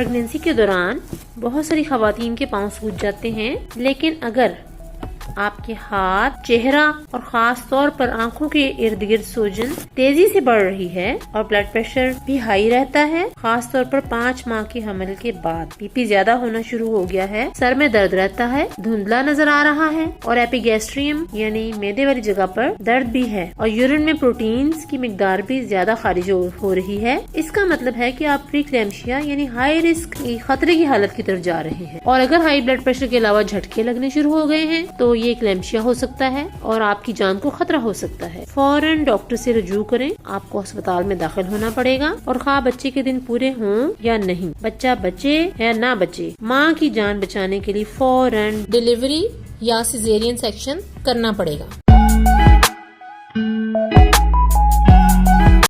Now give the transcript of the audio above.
Pregnancy के दौरान बहुत सारी खवातीन के पाँव सूज जाते हैं, लेकिन अगर आपके हाथ, चेहरा और खास तौर पर आंखों के इर्द गिर्द सूजन तेजी से बढ़ रही है और ब्लड प्रेशर भी हाई रहता है, खास तौर पर 5 माह के हमल के बाद बीपी ज्यादा होना शुरू हो गया है, सर में दर्द रहता है, धुंधला नजर आ रहा है और एपिगैस्ट्रियम यानी मैदे वाली जगह पर दर्द भी है और यूरिन में प्रोटीन्स की मिकदार भी ज्यादा खारिज हो रही है, इसका मतलब है कि आप प्रीक्लेम्शिया यानी हाई रिस्क खतरे की हालत की तरफ जा रहे हैं। और अगर हाई ब्लड प्रेशर के अलावा झटके लगने शुरू हो गए हैं तो ये क्लैम्शिया हो सकता है और आपकी जान को खतरा हो सकता है। फौरन डॉक्टर से रजू करें, आपको अस्पताल में दाखिल होना पड़ेगा और खा बच्चे के दिन पूरे हों या नहीं, बच्चा बचे या ना बचे, माँ की जान बचाने के लिए फौरन डिलीवरी या सिजेरियन सेक्शन करना पड़ेगा।